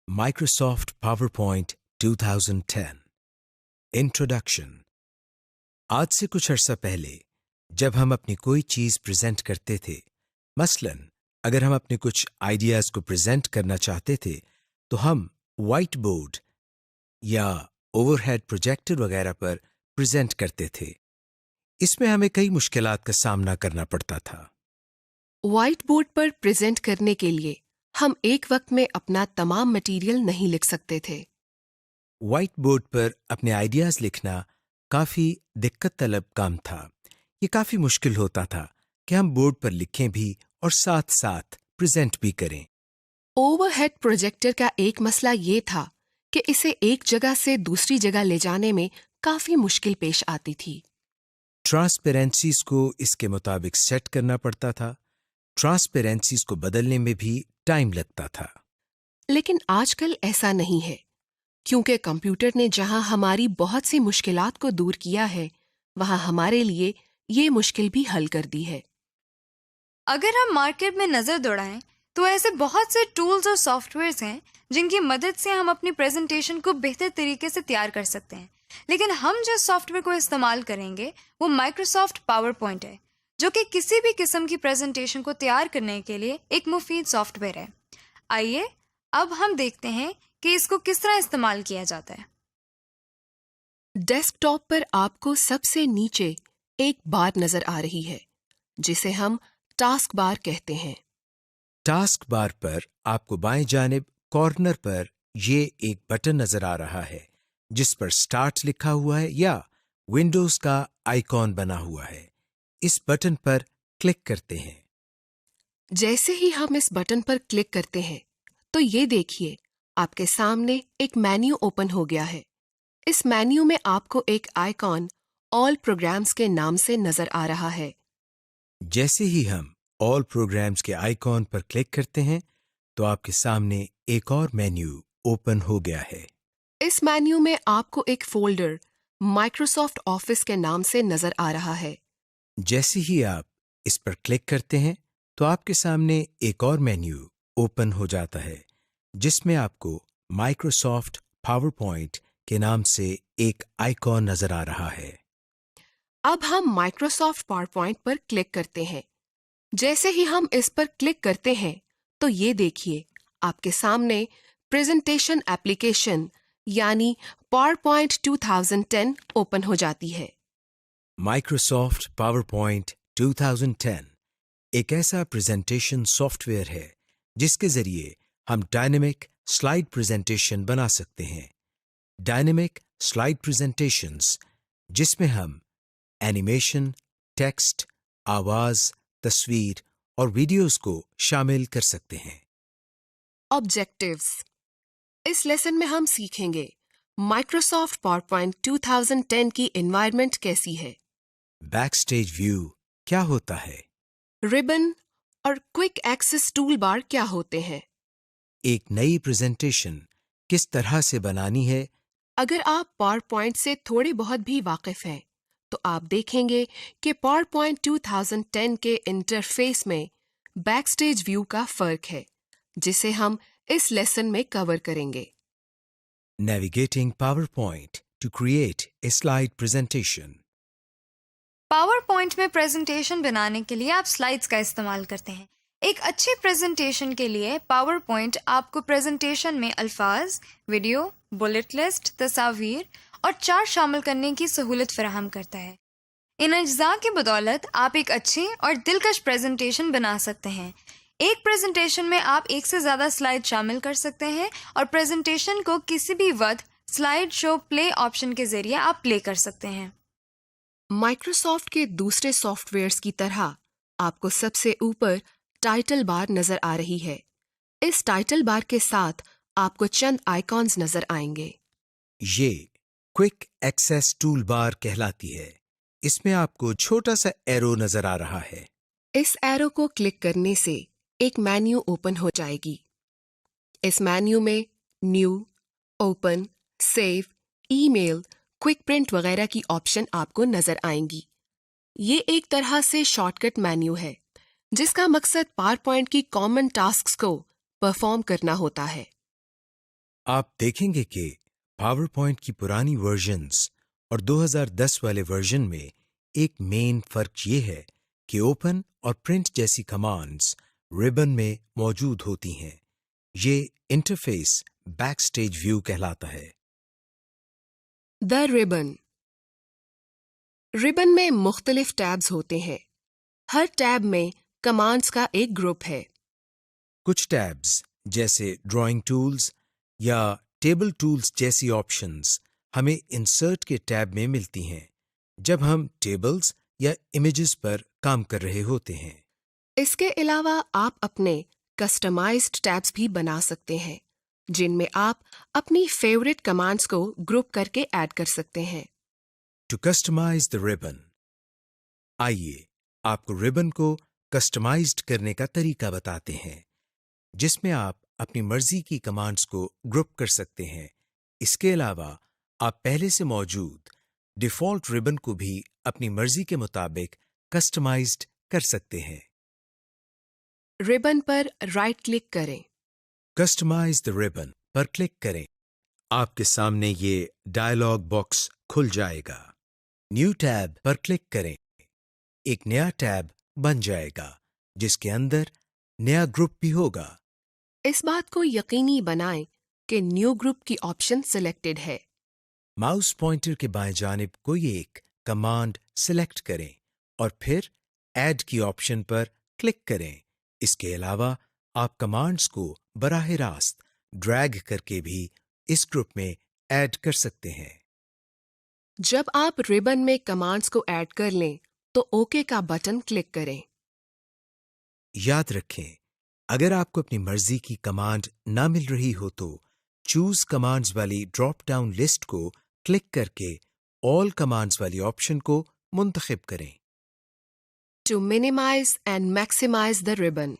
Microsoft PowerPoint 2010 introduction. आज से कुछ अरसा पहले जब हम अपनी कोई चीज़ प्रेजेंट करते थे, मसलन अगर हम अपने कुछ आइडियाज़ को प्रेजेंट करना चाहते थे तो हम वाइट बोर्ड या ओवरहेड प्रोजेक्टर वगैरह पर प्रेजेंट करते थे। इसमें हमें कई मुश्किलात का सामना करना पड़ता था। व्हाइट बोर्ड पर प्रेजेंट करने के लिए हम एक वक्त में अपना तमाम मटेरियल नहीं लिख सकते थे। वाइट बोर्ड पर अपने आइडियाज़ लिखना काफ़ी दिक्कत तलब काम था। ये काफ़ी मुश्किल होता था कि हम बोर्ड पर लिखें भी और साथ साथ प्रेजेंट भी करें। ओवरहेड प्रोजेक्टर का एक मसला ये था कि इसे एक जगह से दूसरी जगह ले जाने में काफी मुश्किल पेश आती थी। ट्रांसपेरेंसीज को इसके मुताबिक सेट करना पड़ता था। ट्रांसपेरेंसीज को बदलने में भी टाइम लगता था। लेकिन आजकल ऐसा नहीं है, क्योंकि कंप्यूटर ने जहां हमारी बहुत सी मुश्किलात को दूर किया है, वहां हमारे लिए ये मुश्किल भी हल कर दी है। अगर हम मार्केट में नज़र दौड़ाएं तो ऐसे बहुत से टूल्स और सॉफ्टवेयर्स हैं जिनकी मदद से हम अपनी प्रेजेंटेशन को बेहतर तरीके से तैयार कर सकते हैं। लेकिन हम जिस सॉफ्टवेयर को इस्तेमाल करेंगे वो माइक्रोसॉफ्ट पावर पॉइंट है, जो कि किसी भी किस्म की प्रेजेंटेशन को तैयार करने के लिए एक मुफीद सॉफ्टवेयर है। आइए अब हम देखते हैं कि इसको किस तरह इस्तेमाल किया जाता है। डेस्कटॉप पर आपको सबसे नीचे एक बार नजर आ रही है, जिसे हम टास्क बार कहते हैं। टास्क बार पर आपको बाएं जानिब कॉर्नर पर ये एक बटन नजर आ रहा है जिस पर स्टार्ट लिखा हुआ है या विंडोज का आइकॉन बना हुआ है। इस बटन पर क्लिक करते हैं। जैसे ही हम इस बटन पर क्लिक करते हैं तो ये देखिए, आपके सामने एक मेन्यू ओपन हो गया है। इस मेन्यू में आपको एक आइकॉन ऑल प्रोग्राम्स के नाम से नजर आ रहा है। जैसे ही हम ऑल प्रोग्राम्स के आइकॉन पर क्लिक करते हैं तो आपके सामने एक और मेन्यू ओपन हो गया है। इस मेन्यू में आपको एक फोल्डर माइक्रोसॉफ्ट ऑफिस के नाम से नजर आ रहा है। जैसे ही आप इस पर क्लिक करते हैं तो आपके सामने एक और मेन्यू ओपन हो जाता है जिसमें आपको माइक्रोसॉफ्ट पावर पॉइंट के नाम से एक आइकॉन नजर आ रहा है। अब हम माइक्रोसॉफ्ट पावर पॉइंट पर क्लिक करते हैं। जैसे ही हम इस पर क्लिक करते हैं तो ये देखिए, आपके सामने प्रेजेंटेशन एप्लीकेशन यानी पावरपॉइंट 2010 ओपन हो जाती है। माइक्रोसॉफ्ट पावर पॉइंट 2010 एक ऐसा प्रेजेंटेशन सॉफ्टवेयर है जिसके जरिए हम डायनेमिक स्लाइड प्रेजेंटेशन बना सकते हैं। डायनेमिक स्लाइड प्रेजेंटेशंस जिसमें हम एनिमेशन, टेक्स्ट, आवाज, तस्वीर और वीडियोस को शामिल कर सकते हैं। ऑब्जेक्टिव्स। इस लेसन में हम सीखेंगे माइक्रोसॉफ्ट पावरपॉइंट 2010 की एनवायरनमेंट कैसी है, बैकस्टेज व्यू क्या होता है, रिबन और क्विक एक्सेस टूल बार क्या होते हैं, एक नई प्रेजेंटेशन किस तरह से बनानी है। अगर आप पावरपॉइंट से थोड़े बहुत भी वाकिफ हैं तो आप देखेंगे कि पावरपॉइंट 2010 के इंटरफेस में बैकस्टेज व्यू का फर्क है, जिसे हम इस लेसन में कवर करेंगे। Navigating PowerPoint to create a slide presentation. Power point में प्रेजेंटेशन बनाने के लिए आप स्लाइड्स का इस्तेमाल करते हैं। एक अच्छी प्रेजेंटेशन के लिए पावर पॉइंट आपको प्रेजेंटेशन में अल्फाज, वीडियो, बुलेट लिस्ट, तस्वीर और चार्ट शामिल करने की सहूलत फराहम करता है। इन अज्जा की बदौलत आप एक अच्छी और दिलकश प्रेजेंटेशन बना सकते हैं। एक प्रेजेंटेशन में आप एक से ज़्यादा स्लाइड शामिल कर सकते हैं और प्रेजेंटेशन को किसी भी वक्त स्लाइड शो प्ले ऑप्शन के जरिए आप प्ले कर सकते हैं। माइक्रोसॉफ्ट के दूसरे सॉफ्टवेयर्स की तरह आपको सबसे ऊपर टाइटल बार नजर आ रही है। इस टाइटल बार के साथ आपको चंद आइकॉन्स नजर आएंगे। ये क्विक एक्सेस टूल बार कहलाती है। इसमें आपको छोटा सा एरो नजर आ रहा है। इस एरो को क्लिक करने से एक मेन्यू ओपन हो जाएगी। इस मेन्यू में new, open, save, email, quick print वगैरह की ऑप्शन आपको नजर आएंगी। ये एक तरह से शॉर्टकट मेन्यू है जिसका मकसद पावरपॉइंट की कॉमन टास्क्स को परफॉर्म करना होता है। آپ دیکھیں گے کہ پاور پوائنٹ کی پرانی ورژنز اور 2010 والے ورژن میں ایک مین فرق یہ ہے کہ اوپن اور پرنٹ جیسی کمانڈز ربن میں موجود ہوتی ہیں. یہ انٹرفیس بیک سٹیج ویو کہلاتا ہے. دا ربن. ربن میں مختلف ٹیبز ہوتے ہیں. ہر ٹیب میں کمانڈز کا ایک گروپ ہے. کچھ ٹیبز جیسے ڈرائنگ ٹولز یا ٹیبل ٹولز جیسی آپشنز ہمیں انسرٹ کے ٹیب میں ملتی ہیں جب ہم ٹیبلز یا امیجز پر کام کر رہے ہوتے ہیں. اس کے علاوہ آپ اپنے کسٹمائزڈ ٹیبز بھی بنا سکتے ہیں جن میں آپ اپنی فیورٹ کمانڈز کو گروپ کر کے ایڈ کر سکتے ہیں. To customize the ribbon. آئیے آپ کو ربن کو کسٹمائزڈ کرنے کا طریقہ بتاتے ہیں جس میں آپ اپنی مرضی کی کمانڈز کو گروپ کر سکتے ہیں. اس کے علاوہ آپ پہلے سے موجود ڈیفالٹ ربن کو بھی اپنی مرضی کے مطابق کسٹمائزڈ کر سکتے ہیں. ربن پر رائٹ کلک کریں. Customise the ribbon per click کریں. آپ کے سامنے یہ ڈائلاگ باکس کھل جائے گا. نیو ٹیب پر کلک کریں. ایک نیا ٹیب بن جائے گا جس کے اندر نیا گروپ بھی ہوگا. اس بات کو یقینی بنائیں کہ نیو گروپ کی آپشن سلیکٹڈ ہے. ماؤس پوائنٹر کے بائیں جانب کوئی ایک کمانڈ سلیکٹ کریں اور پھر ایڈ کی آپشن پر کلک کریں. اس کے علاوہ آپ کمانڈز کو براہ راست ڈریگ کر کے بھی اس گروپ میں ایڈ کر سکتے ہیں. جب آپ ربن میں کمانڈز کو ایڈ کر لیں تو اوکے کا بٹن کلک کریں. یاد رکھیں اگر آپ کو اپنی مرضی کی کمانڈ نہ مل رہی ہو تو چوز کمانڈز والی ڈراپ ڈاؤن لسٹ کو کلک کر کے آل کمانڈز والی آپشن کو منتخب کریں. To minimize and maximize the ribbon.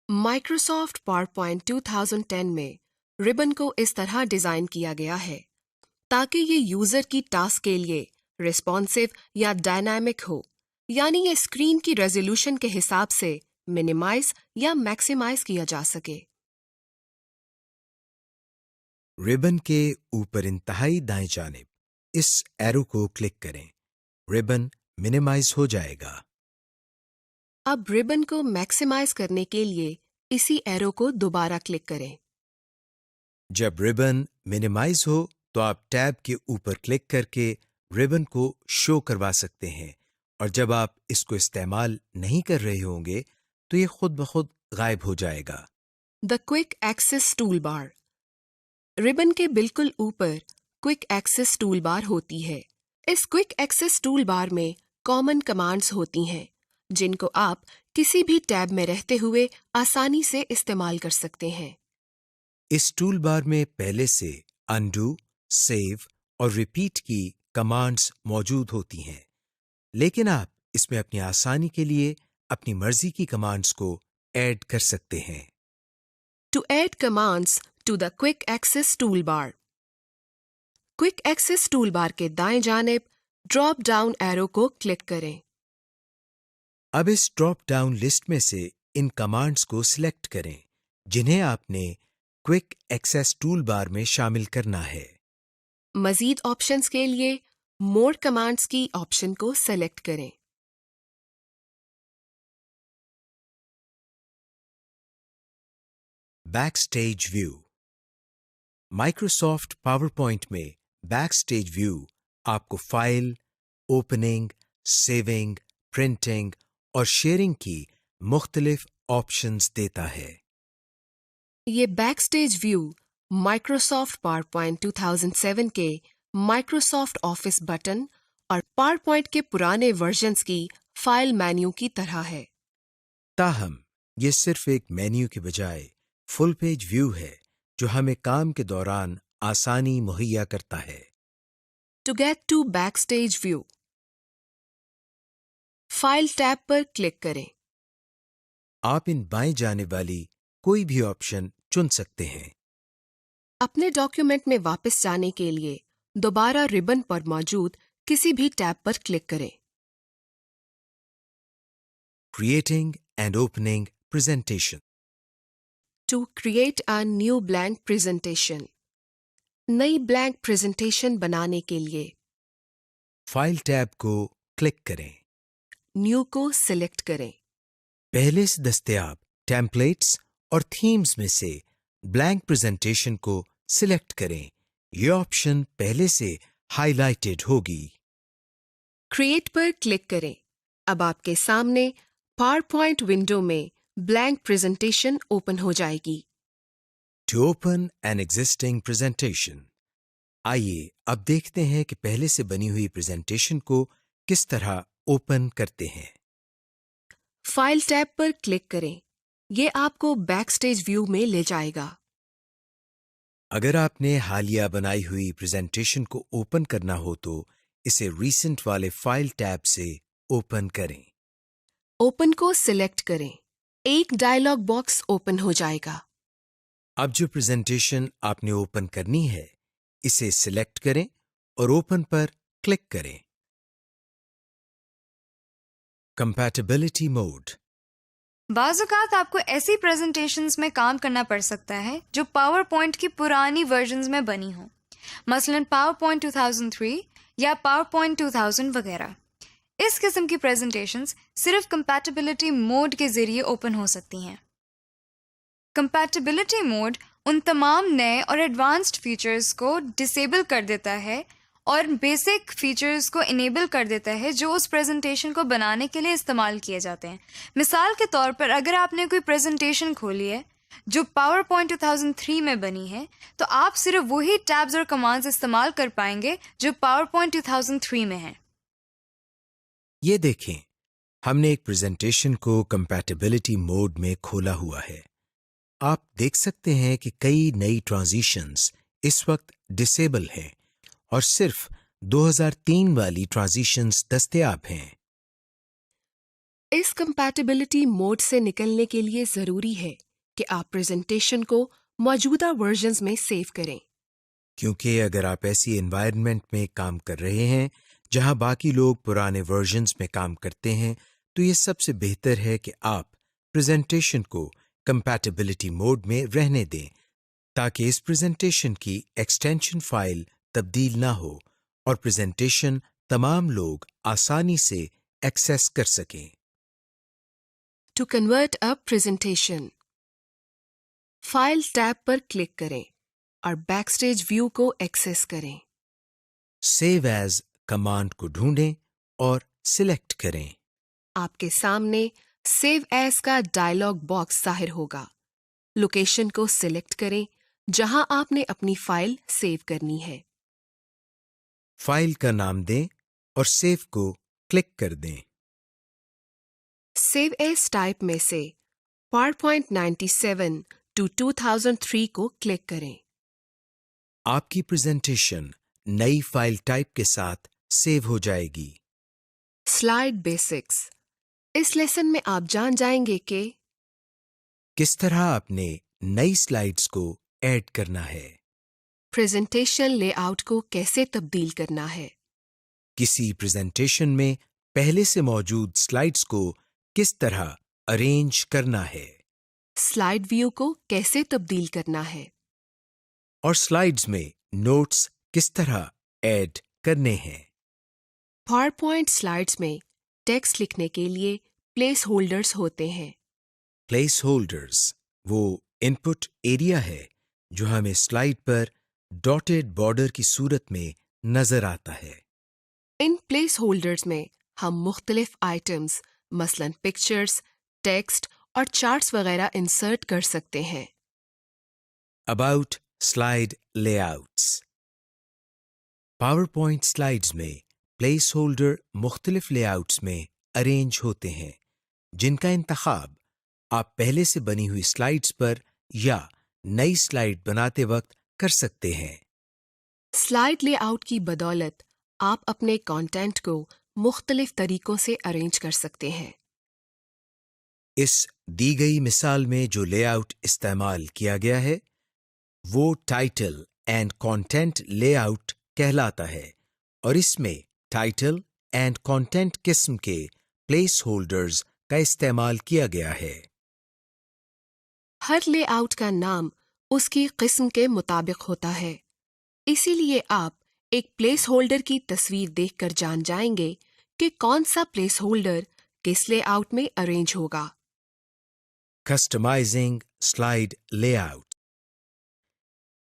Microsoft PowerPoint 2010 میں ربن کو اس طرح ڈیزائن کیا گیا ہے تاکہ یہ یوزر کی ٹاسک کے لیے ریسپانسو یا ڈائنامک ہو، یعنی یہ اسکرین کی ریزولوشن کے حساب سے منیمائز یا میکسیمائز کیا جا سکے. ربن کے اوپر انتہائی دائیں جانب اس ایرو کو کلک کریں. ربن منیمائز ہو جائے گا. اب ربن کو میکسیمائز کرنے کے لیے اسی ایرو کو دوبارہ کلک کریں. جب ربن منیمائز ہو تو آپ ٹیب کے اوپر کلک کر کے ربن کو شو کروا سکتے ہیں اور جب آپ اس کو استعمال نہیں کر رہے ہوں گے تو یہ خود بخود غائب ہو جائے گا. دا کوئک ایکسس ٹول بار. ربن کے بالکل اوپر کوئک ایکسس ٹول بار ہوتی ہے. اس کوئک ایکسس ٹول بار میں کامن کمانڈز ہوتی ہیں جن کو آپ کسی بھی ٹیب میں رہتے ہوئے آسانی سے استعمال کر سکتے ہیں. اس ٹول بار میں پہلے سے انڈو، سیو اور ریپیٹ کی کمانڈز موجود ہوتی ہیں لیکن آپ اس میں اپنی آسانی کے لیے اپنی مرضی کی کمانڈز کو ایڈ کر سکتے ہیں. To add commands to the quick access tool bar. Quick access tool bar کے دائیں جانب ڈراپ ڈاؤن ایرو کو کلک کریں. اب اس ڈراپ ڈاؤن لسٹ میں سے ان کمانڈز کو سلیکٹ کریں جنہیں آپ نے کوئک ایکسس ٹول بار میں شامل کرنا ہے. مزید آپشنز کے لیے مور کمانڈز کی آپشن کو سلیکٹ کریں. Backstage view. Microsoft PowerPoint میں بیک سٹیج ویو آپ کو فائل، اوپننگ، سیونگ، پرنٹنگ اور شیئرنگ کی مختلف آپشنز دیتا ہے. یہ backstage view Microsoft PowerPoint 2007 کے مائکروسافٹ آفس بٹن اور پاور پوائنٹ کے پرانے ورژنز کی فائل مینیو کی طرح ہے. تاہم یہ صرف ایک مینیو کے بجائے فل پیج ویو ہے جو ہمیں کام کے دوران آسانی مہیا کرتا ہے. To get to backstage view, file tab پر کلک کریں. آپ ان بائیں جانب والی کوئی بھی آپشن چن سکتے ہیں. اپنے ڈاکیومنٹ میں واپس جانے کے لیے دوبارہ ربن پر موجود کسی بھی ٹیب پر کلک کریں. Creating and opening presentation. To create a new blank presentation. नई blank presentation बनाने के लिए फाइल टैब को क्लिक करें। New को select करें। पहले से दस्तयाब टेम्पलेट्स और थीम्स में से ब्लैंक प्रेजेंटेशन को सिलेक्ट करें। ये ऑप्शन पहले से हाइलाइटेड होगी। Create पर क्लिक करें। अब आपके सामने PowerPoint विंडो में blank presentation ओपन हो जाएगी। To open an existing presentation. आइए अब देखते हैं कि पहले से बनी हुई प्रेजेंटेशन को किस तरह ओपन करते हैं। फाइल टैब पर क्लिक करें। ये आपको बैकस्टेज व्यू में ले जाएगा। अगर आपने हालिया बनाई हुई प्रेजेंटेशन को ओपन करना हो तो इसे रीसेंट वाले फाइल टैब से ओपन करें। ओपन को सिलेक्ट करें। एक डायलॉग बॉक्स ओपन हो जाएगा। अब जो प्रेजेंटेशन आपने ओपन करनी है इसे सिलेक्ट करें और ओपन पर क्लिक करें। Compatibility mode. बाज़-औक़ात आपको ऐसी प्रेजेंटेशंस में काम करना पड़ सकता है जो पावर पॉइंट की पुरानी वर्जन्स में बनी हो, मसलन पावर पॉइंट 2003 या पावर पॉइंट 2000 वगैरह। इस किस्म की प्रेजेंटेशंस सिर्फ कंपैटिबिलिटी मोड के ज़रिए ओपन हो सकती हैं। कंपैटिबिलिटी मोड उन तमाम नए और एडवांस्ड फीचर्स को डिसेबल कर देता है और बेसिक फीचर्स को इनेबल कर देता है जो उस प्रेजेंटेशन को बनाने के लिए इस्तेमाल किए जाते हैं। मिसाल के तौर पर अगर आपने कोई प्रेजेंटेशन खोली है जो पावर पॉइंट 2003 में बनी है तो आप सिर्फ वही टैब्स और कमांड्स इस्तेमाल कर पाएंगे जो पावर पॉइंट 2003 में हैं। ये देखें, हमने एक प्रेजेंटेशन को कंपैटिबिलिटी मोड में खोला हुआ है। आप देख सकते हैं कि कई नई ट्रांजिशंस इस वक्त डिसेबल हैं और सिर्फ 2003 वाली ट्रांजिशंस दस्तयाब हैं। इस कंपैटिबिलिटी मोड से निकलने के लिए ज़रूरी है कि आप प्रेजेंटेशन को मौजूदा वर्जन्स में सेव करें। क्योंकि अगर आप ऐसी एनवायरनमेंट में काम कर रहे हैं जहां बाकी लोग पुराने वर्जन्स में काम करते हैं तो ये सबसे बेहतर है कि आप प्रेजेंटेशन को कंपैटिबिलिटी मोड में रहने दें ताकि इस प्रेजेंटेशन की एक्सटेंशन फाइल तब्दील ना हो और प्रेजेंटेशन तमाम लोग आसानी से एक्सेस कर सकें। To convert a presentation, file tab पर क्लिक करें और बैकस्टेज व्यू को एक्सेस करें। सेव एज कमांड को ढूंढें और सिलेक्ट करें। आपके सामने सेव एज का डायलॉग बॉक्स जाहिर होगा। लोकेशन को सिलेक्ट करें जहां आपने अपनी फाइल सेव करनी है। फाइल का नाम दें और सेव को क्लिक कर दें। सेव एज टाइप में से PowerPoint 97 to 2003 को क्लिक करें। आपकी प्रेजेंटेशन नई फाइल टाइप के साथ सेव हो जाएगी। Slide basics. इस लेसन में आप जान जाएंगे कि किस तरह आपने नई स्लाइड्स को ऐड करना है, प्रेजेंटेशन लेआउट को कैसे तब्दील करना है, किसी प्रेजेंटेशन में पहले से मौजूद स्लाइड्स को किस तरह अरेंज करना है, स्लाइड व्यू को कैसे तब्दील करना है और स्लाइड्स में नोट्स किस तरह ऐड करने हैं। PowerPoint स्लाइड्स में टेक्स्ट लिखने के लिए प्लेस होल्डर्स होते हैं। प्लेस होल्डर्स वो इनपुट एरिया है जो हमें स्लाइड पर डॉटेड बॉर्डर की सूरत में नजर आता है। इन प्लेस होल्डर्स में हम मुख्तलिफ आइटम्स मसलन पिक्चर्स, टेक्स्ट और चार्ट्स वगैरह इंसर्ट कर सकते हैं। About slide layouts. PowerPoint slides में प्लेस होल्डर मुख्तलिफ लेआउट्स में अरेंज होते हैं जिनका इंतखाब आप पहले से बनी हुई स्लाइड्स पर या नई स्लाइड बनाते वक्त कर सकते हैं। स्लाइड लेआउट की बदौलत आप अपने कंटेंट को मुख्तलिफ तरीकों से अरेंज कर सकते हैं। इस दी गई मिसाल में जो लेआउट इस्तेमाल किया गया है वो टाइटल एंड कंटेंट लेआउट कहलाता है और इसमें टाइटल एंड कंटेंट किस्म के प्लेस होल्डर्स का इस्तेमाल किया गया है। ہر لے آؤٹ کا نام اس کی قسم کے مطابق ہوتا ہے، اسی لیے آپ ایک پلیس ہولڈر کی تصویر دیکھ کر جان جائیں گے کہ کون سا پلیس ہولڈر کس لے آؤٹ میں ارینج ہوگا۔ کسٹمائزنگ سلائیڈ لے آؤٹ،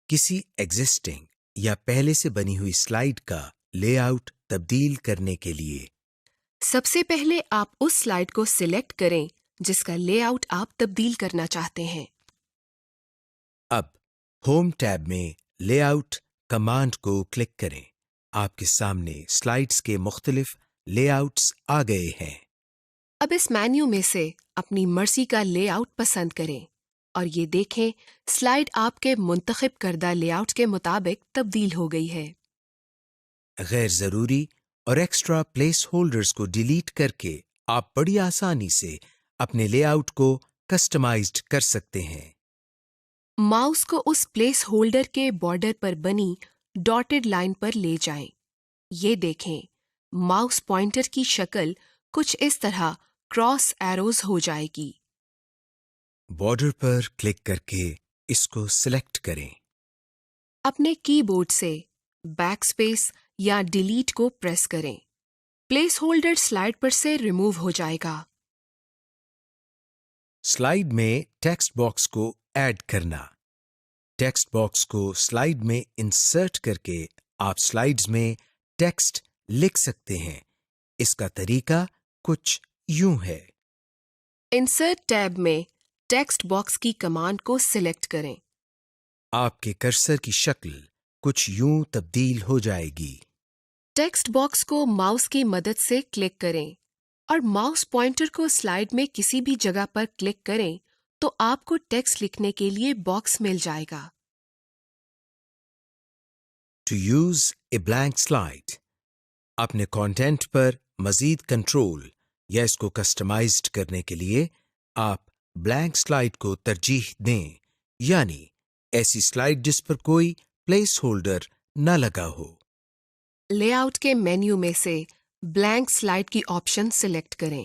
کسی ایگزسٹنگ یا پہلے سے بنی ہوئی سلائیڈ کا لے آؤٹ تبدیل کرنے کے لیے سب سے پہلے آپ اس سلائیڈ کو سلیکٹ کریں جس کا لے آؤٹ آپ تبدیل کرنا چاہتے ہیں۔ اب ہوم ٹیب میں لے آؤٹ کمانڈ کو کلک کریں۔ آپ کے سامنے سلائیڈز کے مختلف لے آؤٹس آ گئے ہیں۔ اب اس مینیو میں سے اپنی مرضی کا لے آؤٹ پسند کریں اور یہ دیکھیں سلائیڈ آپ کے منتخب کردہ لے آؤٹ کے مطابق تبدیل ہو گئی ہے۔ غیر ضروری اور ایکسٹرا پلیس ہولڈرز کو ڈیلیٹ کر کے آپ بڑی آسانی سے اپنے لے آؤٹ کو کسٹمائزڈ کر سکتے ہیں۔ ماؤس کو اس پلیس ہولڈر کے بارڈر پر بنی ڈاٹڈ لائن پر لے جائیں۔ یہ دیکھیں ماؤس پوائنٹر کی شکل کچھ اس طرح کراس ایروز ہو جائے گی۔ بارڈر پر کلک کر کے اس کو سلیکٹ کریں۔ اپنے کی بورڈ سے بیک اسپیس یا ڈیلیٹ کو پریس کریں۔ پلیس ہولڈر سلائیڈ پر سے ریموو ہو جائے گا۔ سلائیڈ میں ٹیکسٹ باکس کو ایڈ کرنا۔ ٹیکسٹ باکس کو سلائیڈ میں انسرٹ کر کے آپ سلائیڈز میں ٹیکسٹ لکھ سکتے ہیں۔ اس کا طریقہ کچھ یوں ہے۔ انسرٹ ٹیب میں ٹیکسٹ باکس کی کمانڈ کو سلیکٹ کریں۔ آپ کے کرسر کی شکل کچھ یوں تبدیل ہو جائے گی۔ ٹیکسٹ باکس کو ماؤس کی مدد سے کلک کریں اور ماؤس پوائنٹر کو سلائیڈ میں کسی بھی جگہ پر کلک کریں تو آپ کو ٹیکسٹ لکھنے کے لیے باکس مل جائے گا۔ To use a blank slide, اپنے کانٹینٹ پر مزید کنٹرول یا اس کو کسٹمائزڈ کرنے کے لیے آپ بلینک سلائیڈ کو ترجیح دیں، یعنی ایسی سلائیڈ جس پر کوئی پلیس ہولڈر نہ لگا ہو۔ لے آؤٹ کے مینیو میں سے بلینک سلائیڈ کی آپشن سلیکٹ کریں۔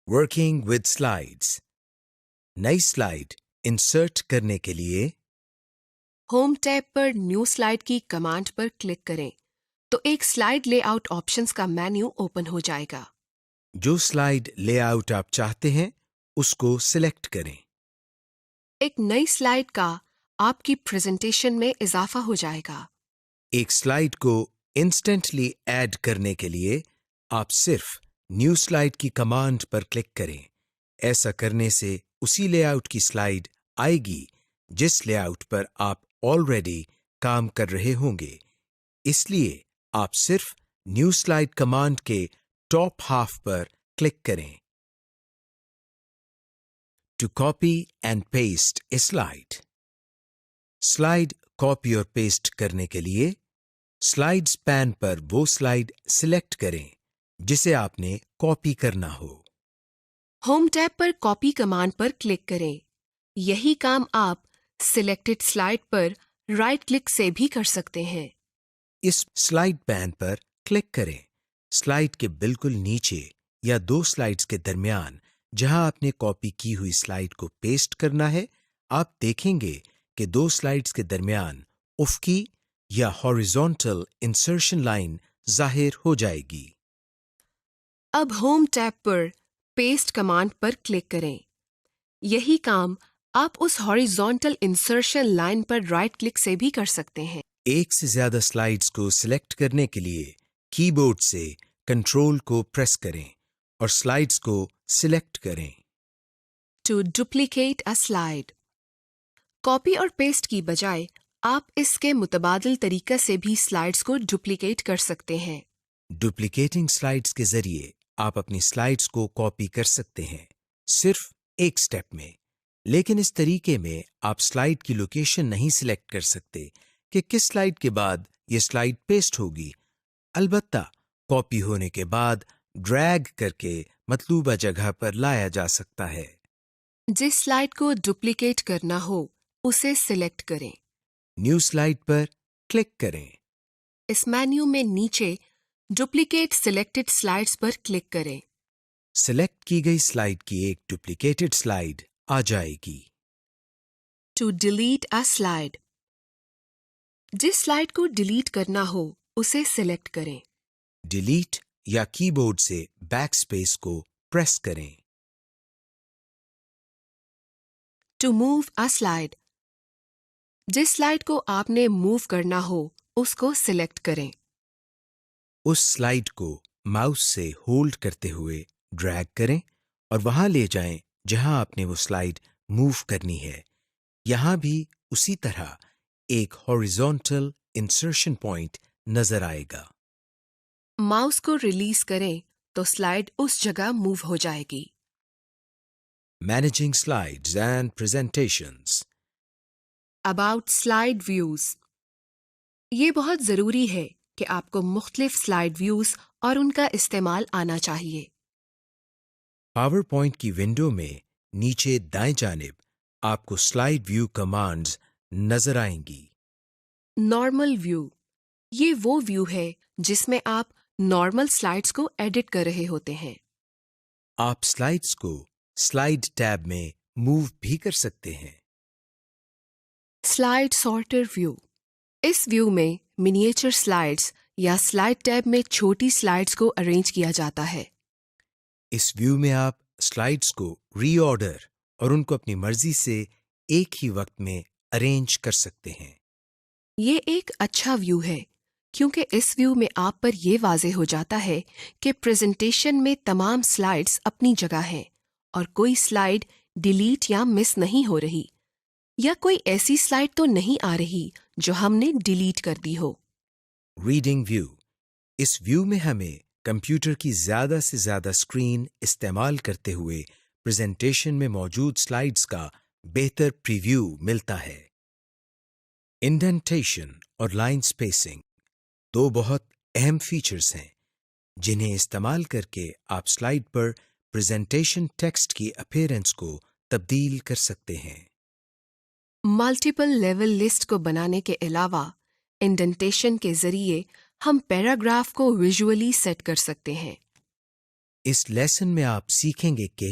ورکنگ ود سلائیڈز، نئی سلائیڈ انسرٹ کرنے کے لیے ہوم ٹیب پر نیو سلائیڈ کی کمانڈ پر کلک کریں تو ایک سلائیڈ لے آؤٹ آپشنز کا مینیو اوپن ہو جائے گا۔ جو سلائیڈ لے آؤٹ آپ چاہتے ہیں اس کو سلیکٹ کریں۔ ایک نئی سلائیڈ کا آپ کی پریزنٹیشن میں اضافہ ہو جائے گا۔ ایک سلائیڈ کو انسٹنٹلی ایڈ کرنے کے لیے آپ صرف نیو سلائیڈ کی کمانڈ پر کلک کریں۔ ایسا کرنے سے اسی لے آؤٹ کی سلائیڈ آئے گی جس لے آؤٹ پر آپ آلریڈی کام کر رہے ہوں گے، اس لیے آپ صرف نیو سلائیڈ کمانڈ کے ٹاپ ہاف پر کلک کریں۔ To copy and paste a slide, slide copy اور پیسٹ کرنے کے لیے سلائیڈز پین پر وہ سلائیڈ سلیکٹ کریں جسے آپ نے کاپی کرنا ہو۔ ہوم ٹیب پر کاپی کمانڈ پر کلک کریں۔ یہی کام آپ سلیکٹڈ سلائیڈ پر رائٹ کلک سے بھی کر سکتے ہیں۔ اس سلائیڈ پین پر کلک کریں۔ سلائیڈ کے بالکل نیچے یا دو سلائیڈز کے درمیان جہاں آپ نے کاپی کی ہوئی سلائیڈ کو پیسٹ کرنا ہے، آپ دیکھیں گے کہ دو سلائیڈز کے درمیان افقی یا ہاریزونٹل انسرشن لائن ظاہر ہو جائے گی۔ اب ہوم ٹیب پر پیسٹ کمانڈ پر کلک کریں۔ یہی کام آپ اس ہاریزونٹل انسرشن لائن پر رائٹ کلک سے بھی کر سکتے ہیں۔ ایک سے زیادہ سلائیڈز کو سلیکٹ کرنے کے لیے کی بورڈ سے کنٹرول کو پریس کریں اور سلائیڈز کو سلیکٹ کریں۔ To duplicate a slide, copy اور پیسٹ کی بجائے آپ اس کے متبادل طریقہ سے بھی سلائیڈز کو ڈپلیکیٹ کر سکتے ہیں۔ ڈپلیکیٹنگ سلائیڈز کے ذریعے آپ اپنی سلائیڈز کو کاپی کر سکتے ہیں، صرف ایک سٹیپ میں، لیکن اس طریقے میں آپ سلائیڈ کی لوکیشن نہیں سلیکٹ کر سکتے کہ کس سلائیڈ کے بعد یہ سلائیڈ پیسٹ ہوگی۔ البتہ کاپی ہونے کے بعد ڈریگ کر کے مطلوبہ جگہ پر لایا جا سکتا ہے۔ جس سلائیڈ کو ڈپلیکیٹ کرنا ہو اسے سلیکٹ کریں۔ نیو سلائیڈ پر کلک کریں۔ اس مینیو میں نیچے ڈپلیکیٹ سلیکٹڈ سلائیڈز پر کلک کریں۔ सिलेक्ट की गई स्लाइड की एक डुप्लीकेटेड स्लाइड आ जाएगी. To delete a slide. जिस स्लाइड को डिलीट करना हो उसे सिलेक्ट करें. डिलीट या कीबोर्ड से बैक स्पेस को प्रेस करें. To move a slide. जिस स्लाइड को आपने मूव करना हो उसको सिलेक्ट करें. उस स्लाइड को माउस से होल्ड करते हुए ड्रैग करें और वहां ले जाएं जहां आपने वो स्लाइड मूव करनी है. यहां भी उसी तरह एक हॉरिजॉन्टल इंसर्शन पॉइंट नजर आएगा. माउस को रिलीज करें तो स्लाइड उस जगह मूव हो जाएगी. Managing slides and presentations. About slide views. ये बहुत ज़रूरी है कि आपको मुख्तलिफ स्लाइड व्यूज और उनका इस्तेमाल आना चाहिए. पावर पॉइंट की विंडो में नीचे दाएं जानिब आपको स्लाइड व्यू कमांड्स नजर आएंगी. Normal view. ये वो व्यू है जिसमें आप नॉर्मल स्लाइड्स को एडिट कर रहे होते हैं. आप स्लाइड्स को स्लाइड टैब में मूव भी कर सकते हैं. Slide sorter view. इस व्यू में मिनिएचर स्लाइड्स या स्लाइड टैब में छोटी स्लाइड्स को अरेंज किया जाता है. इस व्यू में आप स्लाइड्स को रीऑर्डर और उनको अपनी मर्जी से एक ही वक्त में अरेंज कर सकते हैं. ये एक अच्छा व्यू है क्योंकि इस व्यू में आप पर ये वाज़ेह हो जाता है कि प्रेजेंटेशन में तमाम स्लाइड्स अपनी जगह हैं और कोई स्लाइड डिलीट या मिस नहीं हो रही या कोई ऐसी स्लाइड तो नहीं आ रही जो हमने डिलीट कर दी हो. Reading view. इस व्यू में हमें कंप्यूटर की ज्यादा से ज्यादा स्क्रीन इस्तेमाल करते हुए प्रेजेंटेशन में मौजूद स्लाइड्स का बेहतर प्रीव्यू मिलता है. इंडेंटेशन और लाइन स्पेसिंग दो बहुत अहम फीचर्स हैं जिन्हें इस्तेमाल करके आप स्लाइड पर प्रेजेंटेशन टेक्स्ट की अपीयरेंस को तब्दील कर सकते हैं. मल्टीपल लेवल लिस्ट को बनाने के अलावा इंडेंटेशन के जरिए हम पैराग्राफ को विजुअली सेट कर सकते हैं. इस लेसन में आप सीखेंगे कि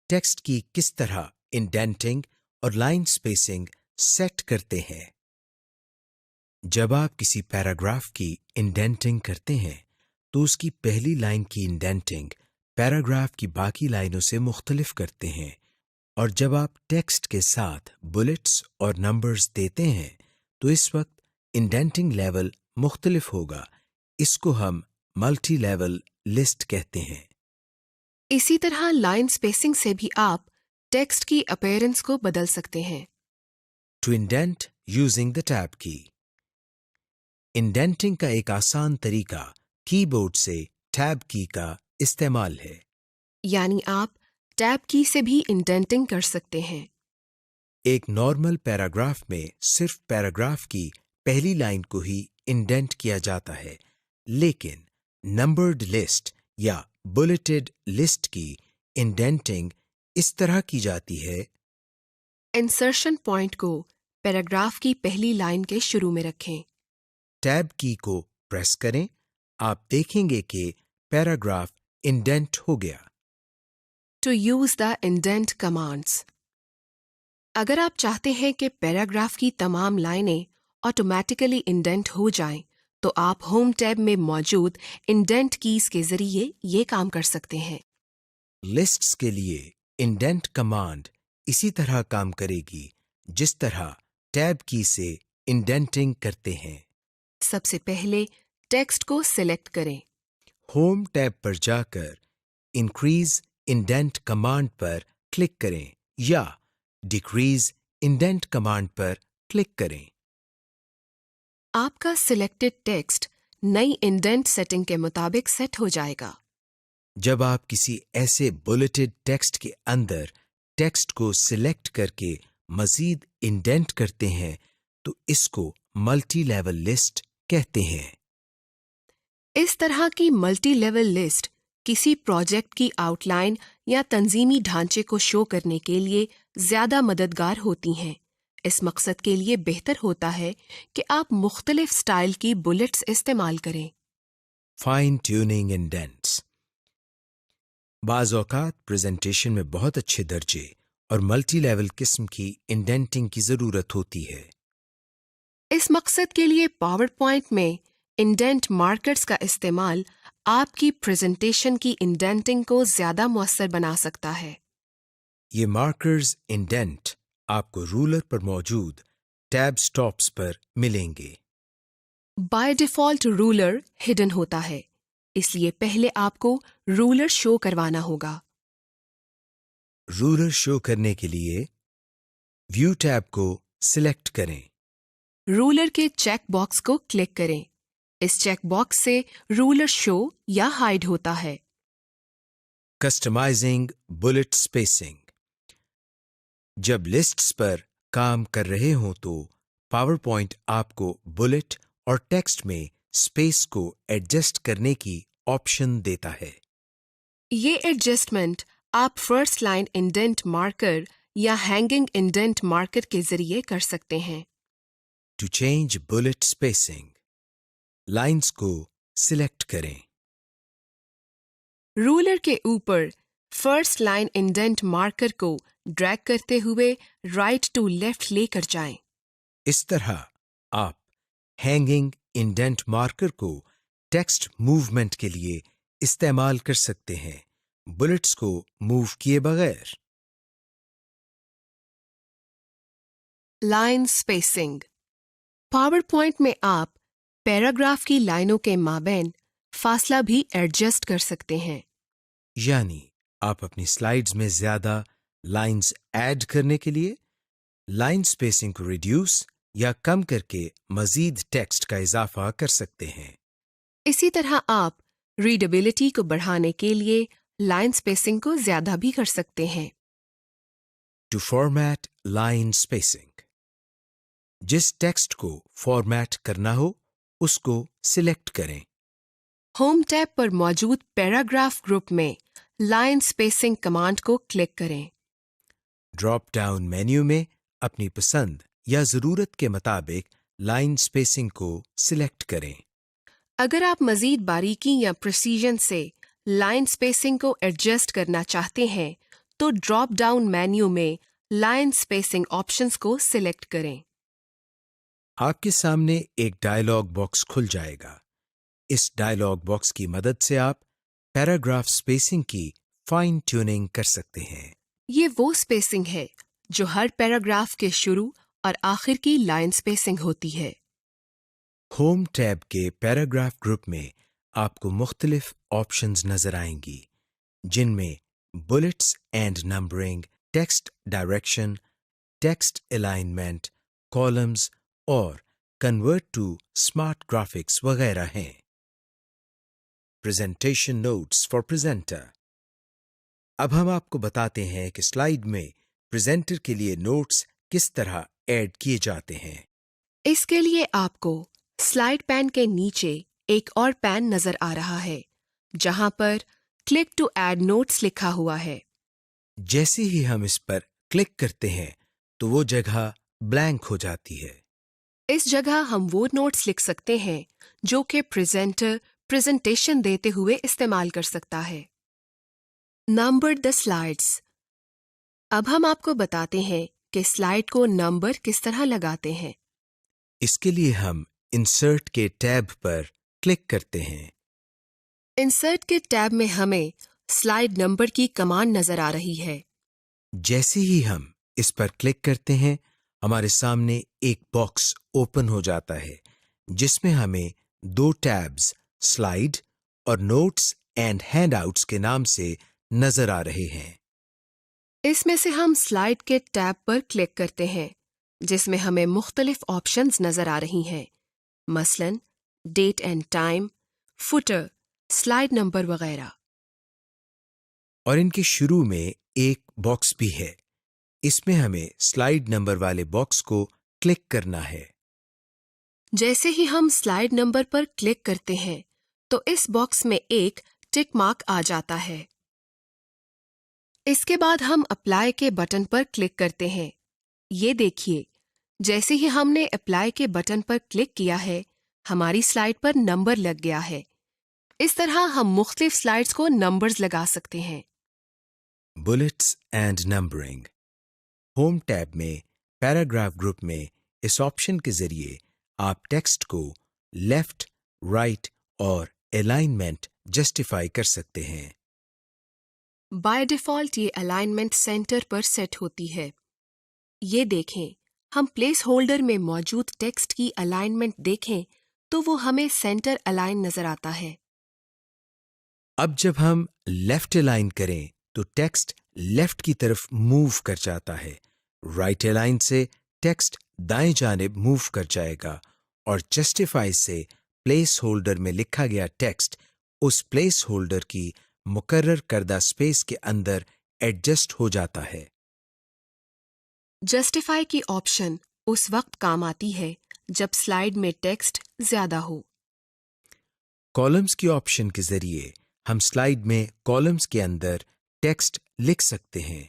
टेक्स्ट की किस तरह इंडेंटिंग और लाइन स्पेसिंग सेट करते हैं. जब आप किसी पैराग्राफ की इंडेंटिंग करते हैं तो उसकी पहली लाइन की इंडेंटिंग पैराग्राफ की बाकी लाइनों से मुख्तलिफ करते हैं और जब आप टेक्स्ट के साथ बुलेट्स और नंबर्स देते हैं तो इस वक्त इंडेंटिंग लेवल मुख्तलिफ होगा. इसको हम मल्टी लेवल लिस्ट कहते हैं. इसी तरह लाइन स्पेसिंग से भी आप टेक्स्ट की अपीयरेंस को बदल सकते हैं. To indent using the tab key. Indenting का एक आसान तरीका कीबोर्ड से टैब की का इस्तेमाल है. यानी आप टैब की से भी इंडेंटिंग कर सकते हैं. एक नॉर्मल पैराग्राफ में सिर्फ पैराग्राफ की पहली लाइन को ही इंडेंट किया जाता है, लेकिन नंबर्ड लिस्ट या बुलेटेड लिस्ट की इंडेंटिंग इस तरह की जाती है. इंसर्शन पॉइंट को पैराग्राफ की पहली लाइन के शुरू में रखें. टैब की को प्रेस करें. आप देखेंगे कि पैराग्राफ इंडेंट हो गया. To use the indent commands. अगर आप चाहते हैं कि पैराग्राफ की तमाम लाइनें ऑटोमेटिकली इंडेंट हो जाएं, तो आप होम टैब में मौजूद इंडेंट कीज के जरिए ये काम कर सकते हैं. लिस्ट्स के लिए इंडेंट कमांड इसी तरह काम करेगी जिस तरह टैब की से इंडेंटिंग करते हैं. सबसे पहले टेक्स्ट को सिलेक्ट करें. होम टैब पर जाकर इंक्रीज इंडेंट कमांड पर क्लिक करें या डिक्रीज इंडेंट कमांड पर क्लिक करें. आपका सिलेक्टेड टेक्स्ट नई इंडेंट सेटिंग के मुताबिक सेट हो जाएगा. जब आप किसी ऐसे बुलेटेड टेक्स्ट के अंदर टेक्स्ट को सिलेक्ट करके मजीद इंडेंट करते हैं तो इसको मल्टी लेवल लिस्ट कहते हैं. इस तरह की मल्टी लेवल लिस्ट किसी प्रोजेक्ट की आउटलाइन या तंजीमी ढांचे को शो करने के लिए ज़्यादा मददगार होती हैं. इस मकसद के लिए बेहतर होता है कि आप मुख्तलिफ स्टाइल की बुलेट्स इस्तेमाल करें. Fine tuning indents. بعض اوقات پریزنٹیشن میں بہت اچھے درجے اور ملٹی لیول قسم کی انڈینٹنگ کی ضرورت ہوتی ہے۔ اس مقصد کے لیے پاور پوائنٹ میں انڈینٹ مارکرز کا استعمال آپ کی پریزنٹیشن کی انڈینٹنگ کو زیادہ مؤثر بنا سکتا ہے۔ یہ مارکرز انڈینٹ آپ کو رولر پر موجود ٹیب سٹاپس پر ملیں گے۔ بائی ڈیفالٹ رولر ہڈن ہوتا ہے، اس لیے پہلے آپ کو رولر شو کروانا ہوگا۔ رولر شو کرنے کے لیے ویو ٹیب کو سلیکٹ کریں۔ رولر کے چیک باکس کو کلک کریں۔ اس چیک باکس سے رولر شو یا ہائیڈ ہوتا ہے۔ Customizing bullet spacing. جب لسٹس پر کام کر رہے ہوں تو پاور پوائنٹ آپ کو بلٹ اور ٹیکسٹ میں اسپیس کو ایڈجسٹ کرنے کی آپشن دیتا ہے۔ یہ ایڈجسٹمنٹ آپ فرسٹ لائن انڈینٹ مارکر یا ہینگنگ انڈینٹ مارکر کے ذریعے کر سکتے ہیں۔ To change bullet spacing, lines کو سلیکٹ کریں۔ رولر کے اوپر فرسٹ لائن انڈینٹ مارکر کو ڈریگ کرتے ہوئے رائٹ ٹو لیفٹ لے کر جائیں۔ اس طرح آپ ہینگنگ انڈینٹ مارکر کو ٹیکسٹ موومنٹ کے لیے استعمال کر سکتے ہیں، بلٹس کو موو کیے بغیر۔ لائن سپیسنگ۔ پاور پوائنٹ میں آپ پیراگراف کی لائنوں کے مابین فاصلہ بھی ایڈجسٹ کر سکتے ہیں۔ یعنی آپ اپنی سلائیڈز میں زیادہ لائنز ایڈ کرنے کے لیے لائن سپیسنگ کو ریڈیوس یا کم کر کے مزید ٹیکسٹ کا اضافہ کر سکتے ہیں۔ اسی طرح آپ ریڈیبلٹی کو بڑھانے کے لیے لائن سپیسنگ کو زیادہ بھی کر سکتے ہیں۔ ٹو فارمیٹ لائن سپیسنگ، جس ٹیکسٹ کو فارمیٹ کرنا ہو اس کو سلیکٹ کریں۔ ہوم ٹیب پر موجود پیراگراف گروپ میں لائن سپیسنگ کمانڈ کو کلک کریں۔ ڈراپ ڈاؤن مینیو میں اپنی پسند یا ضرورت کے مطابق لائن سپیسنگ کو سلیکٹ کریں۔ اگر آپ مزید باریکی یا پریسیژن سے لائن سپیسنگ کو ایڈجسٹ کرنا چاہتے ہیں تو ڈراپ ڈاؤن مینیو میں لائن سپیسنگ آپشنز کو سلیکٹ کریں۔ آپ کے سامنے ایک ڈائلاگ باکس کھل جائے گا۔ اس ڈائلاگ باکس کی مدد سے آپ پیراگراف سپیسنگ کی فائن ٹیوننگ کر سکتے ہیں۔ یہ وہ سپیسنگ ہے جو ہر پیراگراف کے شروع اور آخر کی لائن سپیسنگ ہوتی ہے۔ ہوم ٹیب کے پیراگراف گروپ میں آپ کو مختلف آپشنز نظر آئیں گی، جن میں bullets and numbering, text direction, text alignment, columns اور کنورٹ ٹو اسمارٹ گرافکس وغیرہ ہیں۔ Presentation notes for presenter. اب ہم آپ کو بتاتے ہیں کہ سلائیڈ میں پریزنٹر کے لیے نوٹس کس طرح ایڈ کیے جاتے ہیں۔ اس کے لیے آپ کو سلائیڈ پین کے نیچے ایک اور پین نظر آ رہا ہے جہاں پر کلک ٹو ایڈ نوٹس لکھا ہوا ہے۔ جیسے ہی ہم اس پر کلک کرتے ہیں تو وہ جگہ بلینک ہو جاتی ہے۔ اس جگہ ہم وہ نوٹس لکھ سکتے ہیں جو کہ پریزنٹر پریزنٹیشن دیتے ہوئے استعمال کر سکتا ہے۔ نمبر دی سلائیڈس۔ اب ہم آپ کو بتاتے ہیں کہ سلائیڈ کو نمبر کس طرح لگاتے ہیں۔ اس کے لیے ہم انسرٹ کے ٹیب پر کلک کرتے ہیں۔ انسرٹ کے ٹیب میں ہمیں سلائیڈ نمبر کی کمانڈ نظر آ رہی ہے۔ جیسے ہی ہم اس پر کلک کرتے ہیں ہمارے سامنے ایک باکس اوپن ہو جاتا ہے جس میں ہمیں دو ٹیبز سلائیڈ اور نوٹس اینڈ ہینڈ آؤٹس کے نام سے نظر آ رہے ہیں۔ اس میں سے ہم سلائیڈ کے ٹیب پر کلک کرتے ہیں جس میں ہمیں مختلف آپشنز نظر آ رہی ہیں، مثلاً date and time, footer, slide number وغیرہ۔ اور ان کے شروع میں ایک باکس بھی ہے، اس میں ہمیں سلائیڈ نمبر والے باکس کو کلک کرنا ہے۔ جیسے ہی ہم سلائیڈ نمبر پر کلک کرتے ہیں تو اس باکس میں ایک ٹک مارک آ جاتا ہے۔ اس کے بعد ہم اپلائی کے بٹن پر کلک کرتے ہیں۔ یہ دیکھیے، جیسے ہی ہم نے اپلائی کے بٹن پر کلک کیا ہے ہماری سلائیڈ پر نمبر لگ گیا ہے۔ اس طرح ہم مختلف سلائیڈز کو نمبرز لگا سکتے ہیں۔ Bullets and numbering. Home tab में पैराग्राफ ग्रुप में इस ऑप्शन के जरिए आप टेक्स्ट को लेफ्ट, राइट और अलाइनमेंट जस्टिफाई कर सकते हैं। बाय डिफ़ॉल्ट ये अलाइनमेंट सेंटर पर सेट होती है। ये देखें, हम प्लेस होल्डर में मौजूद टेक्स्ट की अलाइनमेंट देखें तो वो हमें सेंटर अलाइन नजर आता है। अब जब हम लेफ्ट अलाइन करें तो टेक्स्ट लेफ्ट की तरफ मूव कर जाता है। राइट अलाइन से टेक्स्ट दाएं जानिब मूव कर जाएगा और जस्टिफाई से प्लेस होल्डर में लिखा गया टेक्स्ट उस प्लेस होल्डर की मुकर्रर करदा स्पेस के अंदर एडजस्ट हो जाता है। जस्टिफाई की ऑप्शन उस वक्त काम आती है जब स्लाइड में टेक्स्ट ज्यादा हो। कॉलम्स की ऑप्शन के जरिए हम स्लाइड में कॉलम्स के अंदर टेक्स्ट लिख सकते हैं।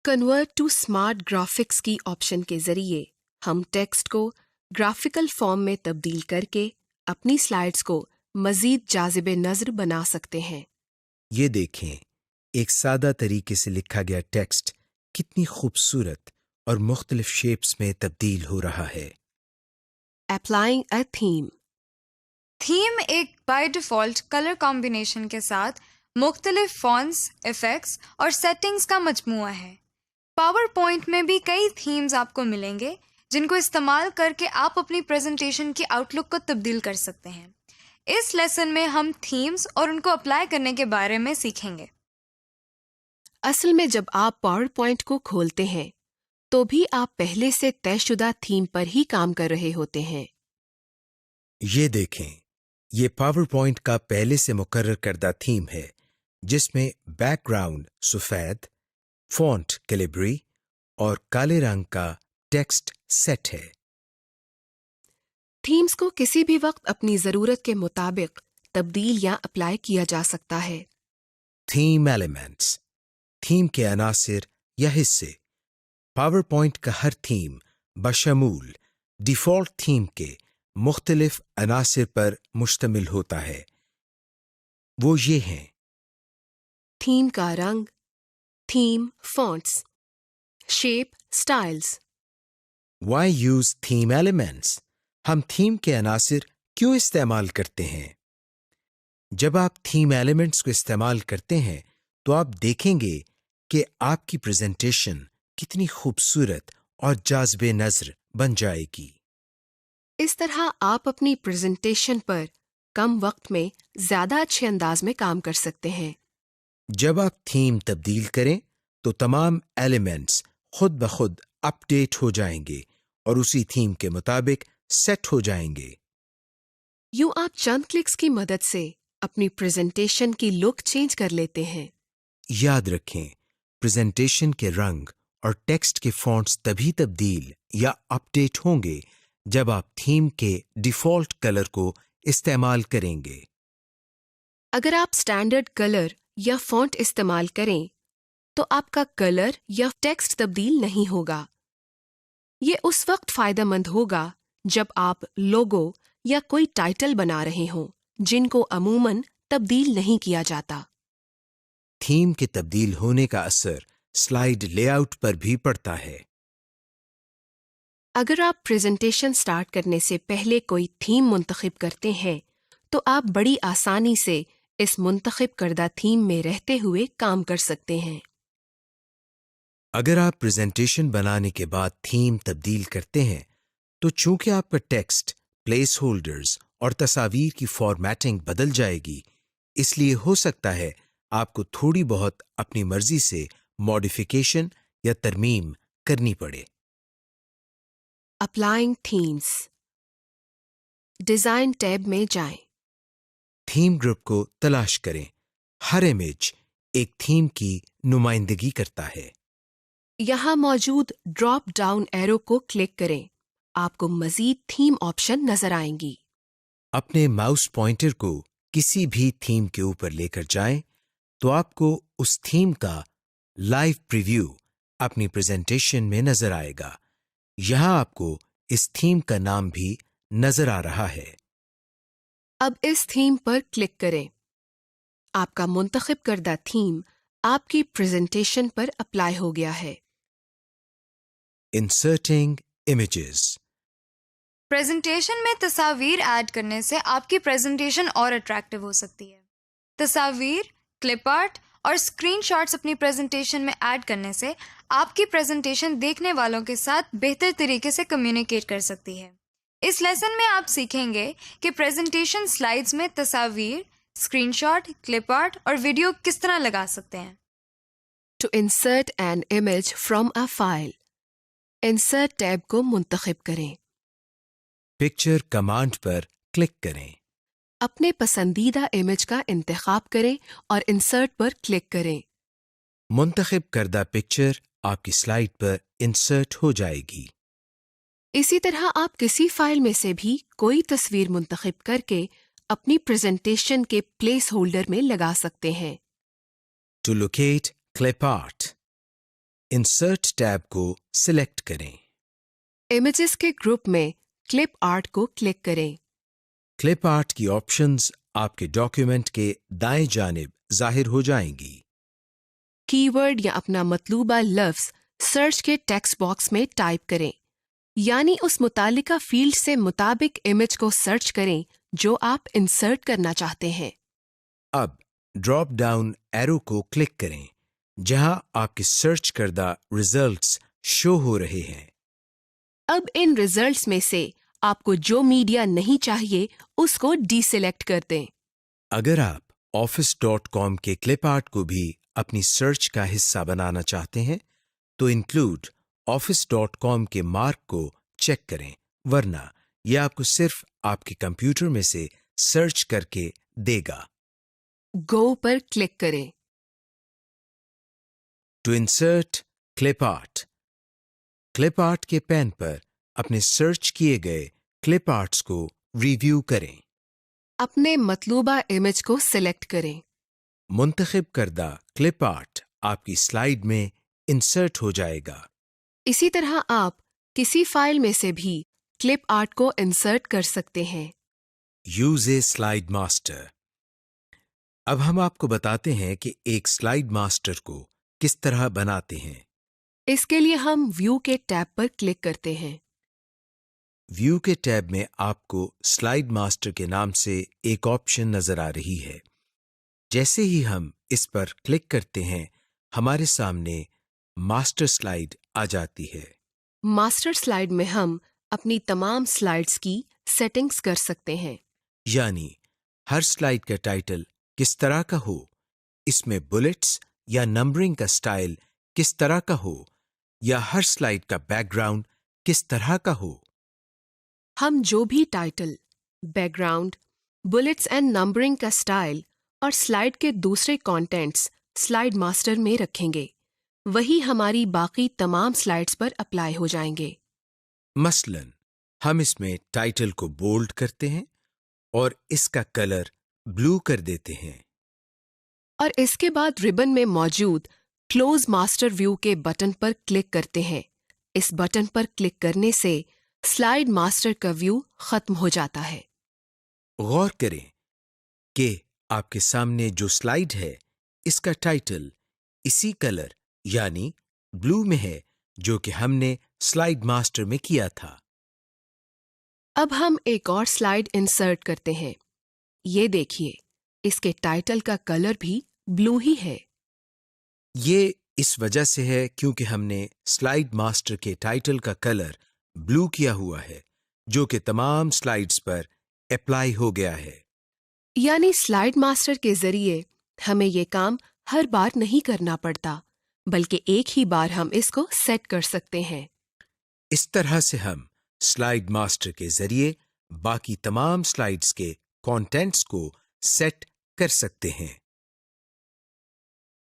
कन्वर्ट टू स्मार्ट ग्राफिक्स की ऑप्शन के जरिए हम टेक्स्ट को ग्राफिकल फॉर्म में तब्दील करके अपनी स्लाइड्स को मजीद जाज़िबे नज़र बना सकते हैं। ये देखें, एक सादा तरीके से लिखा गया टेक्स्ट कितनी खूबसूरत और मुख्तलिफ शेप्स में तब्दील हो रहा है। Applying a theme. थीम एक बाय डिफ़ॉल्ट कलर कॉम्बिनेशन के साथ मुख्तलिफ फॉन्ट्स, इफ़ेक्ट्स और सेटिंग्स का मजमूआ है। पावर पॉइंट में भी कई थीम्स आपको मिलेंगे जिनको इस्तेमाल करके आप अपनी प्रेजेंटेशन की आउटलुक को तब्दील कर सकते हैं। इस लेसन में हम थीम्स और उनको अप्लाई करने के बारे में सीखेंगे। असल में जब आप पावर पॉइंट को खोलते हैं तो भी आप पहले से तयशुदा थीम पर ही काम कर रहे होते हैं। ये देखें, ये पावर पॉइंट का पहले से मुकर्रर करदा थीम है जिसमें बैकग्राउंड सफेद, फॉन्ट कैलिब्री और काले रंग का टेक्स्ट सेट है। थीम्स को किसी भी वक्त अपनी ज़रूरत के मुताबिक तब्दील या अप्लाई किया जा सकता है। थीम एलिमेंट्स, थीम के अनासिर या हिस्से। पावर पॉइंट का हर थीम बशमूल डिफ़ॉल्ट थीम के मुख्तलिफ अनासिर पर मुश्तमिल होता है। वो ये हैं: थीम का रंग, theme fonts, shape, styles. Why use theme elements? हम थीम के अनासिर क्यों इस्तेमाल करते हैं? जब आप थीम एलिमेंट्स को इस्तेमाल करते हैं तो आप देखेंगे कि आपकी प्रेजेंटेशन कितनी खूबसूरत और जाज़िबे नज़र बन जाएगी। इस तरह आप अपनी प्रेजेंटेशन पर कम वक्त में ज्यादा अच्छे अंदाज में काम कर सकते हैं। जब आप थीम तब्दील करें तो तमाम एलिमेंट्स खुद ब खुद अपडेट हो जाएंगे और उसी थीम के मुताबिक सेट हो जाएंगे। यूं आप चंद क्लिक्स की मदद से अपनी प्रेजेंटेशन की लुक चेंज कर लेते हैं। याद रखें, प्रेजेंटेशन के रंग और टेक्स्ट के फॉन्ट्स तभी तब्दील या अपडेट होंगे जब आप थीम के डिफ़ॉल्ट कलर को इस्तेमाल करेंगे। अगर आप स्टैंडर्ड कलर या फॉन्ट इस्तेमाल करें तो आपका कलर या टेक्स्ट तब्दील नहीं होगा। ये उस वक्त फायदेमंद होगा जब आप लोगो या कोई टाइटल बना रहे हों जिनको अमूमन तब्दील नहीं किया जाता। थीम के तब्दील होने का असर स्लाइड लेआउट पर भी पड़ता है। अगर आप प्रेजेंटेशन स्टार्ट करने से पहले कोई थीम मुंतखब करते हैं तो आप बड़ी आसानी से इस मुंतखब करदा थीम में रहते हुए काम कर सकते हैं। अगर आप प्रेजेंटेशन बनाने के बाद थीम तब्दील करते हैं तो चूंकि आपका टेक्स्ट, प्लेस होल्डर्स और तस्वीर की फॉर्मेटिंग बदल जाएगी, इसलिए हो सकता है आपको थोड़ी बहुत अपनी मर्जी से मॉडिफिकेशन या तरमीम करनी पड़े। Applying themes. डिज़ाइन टैब में जाएं। थीम ग्रुप को तलाश करें। हर इमेज एक थीम की नुमाइंदगी करता है। यहाँ मौजूद ड्रॉप डाउन एरो को क्लिक करें। आपको मजीद थीम ऑप्शन नजर आएंगी। अपने माउस पॉइंटर को किसी भी थीम के ऊपर लेकर जाएं तो आपको उस थीम का लाइव प्रीव्यू अपनी प्रेजेंटेशन में नजर आएगा। यहाँ आपको इस थीम का नाम भी नजर आ रहा है। अब इस थीम पर क्लिक करें। آپ کا منتخب کردہ تھیم آپ کی پریزنٹیشن پر اپلائی ہو گیا ہے۔ Inserting images. پریزنٹیشن میں تصاویر ایڈ کرنے سے آپ کی پریزنٹیشن اور اٹریکٹیو ہو سکتی ہے۔ تصاویر، کلپ آرٹ اور اسکرین شاٹس اپنی پریزنٹیشن میں ایڈ کرنے سے آپ کی پریزنٹیشن دیکھنے والوں کے ساتھ بہتر طریقے سے کمیونیکیٹ کر سکتی ہے۔ اس لیسن میں آپ سیکھیں گے کہ پریزنٹیشن سلائیڈز میں تصاویر، اسکرین شاٹ، کلپ آرٹ اور ویڈیو کس طرح لگا سکتے ہیں۔ To insert an image from a file, insert tab کو منتخب کریں۔ پکچر کمانڈ پر کلک کریں۔ اپنے پسندیدہ امیج کا انتخاب کریں اور انسرٹ پر کلک کریں۔ منتخب کردہ پکچر آپ کی سلائیڈ پر انسرٹ ہو جائے گی۔ اسی طرح آپ کسی فائل میں سے بھی کوئی تصویر منتخب کر کے اپنی پریزنٹیشن کے پلیس ہولڈر میں لگا سکتے ہیں۔ To locate clip art, insert tab کو سلیکٹ کریں۔ امیجز کے گروپ میں کلپ آرٹ کو کلک کریں۔ کلپ آرٹ کی آپشنز آپ کے ڈاکیومنٹ کے دائیں جانب ظاہر ہو جائیں گی۔ کی ورڈ یا اپنا مطلوبہ لفظ سرچ کے ٹیکسٹ باکس میں ٹائپ کریں، یعنی اس متعلقہ فیلڈ سے مطابق امیج کو سرچ کریں جو آپ انسرٹ کرنا چاہتے ہیں۔ اب ڈراپ ڈاؤن ایرو کو کلک کریں جہاں آپ کے سرچ کردہ ریزلٹس شو ہو رہے ہیں۔ اب ان ریزلٹس میں سے آپ کو جو میڈیا نہیں چاہیے اس کو ڈی سلیکٹ کر دیں۔ اگر آپ office.com کے کلپ آرٹ کو بھی اپنی سرچ کا حصہ بنانا چاہتے ہیں تو انکلوڈ office.com کے مارک کو چیک کریں، ورنہ یہ آپ کو صرف آپ کے کمپیوٹر میں سے سرچ کر کے دے گا۔ گو پر کلک کریں۔ To insert clip art, clip art کے پین پر اپنے سرچ کیے گئے کلپ آرٹس کو ریویو کریں۔ اپنے مطلوبہ امیج کو سلیکٹ کریں۔ منتخب کردہ کلپ آرٹ آپ کی سلائیڈ میں انسرٹ ہو جائے گا۔ اسی طرح آپ کسی فائل میں سے بھی کلپ آرٹ کو انسرٹ کر سکتے ہیں۔ Use a slide master. اب ہم آپ کو بتاتے ہیں کہ ایک سلائیڈ ماسٹر کو کس طرح بناتے ہیں۔ اس کے لیے ہم ویو کے ٹیب پر کلک کرتے ہیں۔ ویو کے ٹیب میں آپ کو سلائیڈ ماسٹر کے نام سے ایک آپشن نظر آ رہی ہے۔ جیسے ہی ہم اس پر کلک کرتے ہیں ہمارے سامنے ماسٹر سلائیڈ آ جاتی ہے۔ ماسٹر سلائیڈ میں ہم اپنی تمام سلائیڈز کی سیٹنگز کر سکتے ہیں۔ یعنی ہر سلائیڈ کا ٹائٹل کس طرح کا ہو، اس میں بلٹس یا نمبرنگ کا سٹائل کس طرح کا ہو، یا ہر سلائیڈ کا بیک گراؤنڈ کس طرح کا ہو۔ ہم جو بھی title, background, bullets and numbering کا سٹائل اور سلائیڈ کے دوسرے کانٹینٹس سلائیڈ ماسٹر میں رکھیں گے، وہی ہماری باقی تمام سلائیڈز پر اپلائی ہو جائیں گے۔ مثلاً ہم اس میں ٹائٹل کو بولڈ کرتے ہیں اور اس کا کلر بلو کر دیتے ہیں۔ اور اس کے بعد ربن میں موجود کلوز ماسٹر ویو کے بٹن پر کلک کرتے ہیں۔ اس بٹن پر کلک کرنے سے سلائیڈ ماسٹر کا ویو ختم ہو جاتا ہے۔ غور کریں کہ آپ کے سامنے جو سلائیڈ ہے اس کا ٹائٹل اسی کلر یعنی بلو میں ہے جو کہ ہم نے سلائیڈ ماسٹر میں کیا تھا۔ اب ہم ایک اور سلائیڈ انسرٹ کرتے ہیں۔ یہ دیکھیے، اس کے ٹائٹل کا کلر بھی بلو ہی ہے۔ یہ اس وجہ سے ہے کیونکہ ہم نے سلائیڈ ماسٹر کے ٹائٹل کا کلر بلو کیا ہوا ہے جو کہ تمام سلائیڈز پر اپلائی ہو گیا ہے۔ یعنی سلائیڈ ماسٹر کے ذریعے ہمیں یہ کام ہر بار نہیں کرنا پڑتا، بلکہ ایک ہی بار ہم اس کو سیٹ کر سکتے ہیں۔ اس طرح سے ہم سلائیڈ ماسٹر کے ذریعے باقی تمام سلائیڈز کے کانٹینٹس کو سیٹ کر سکتے ہیں۔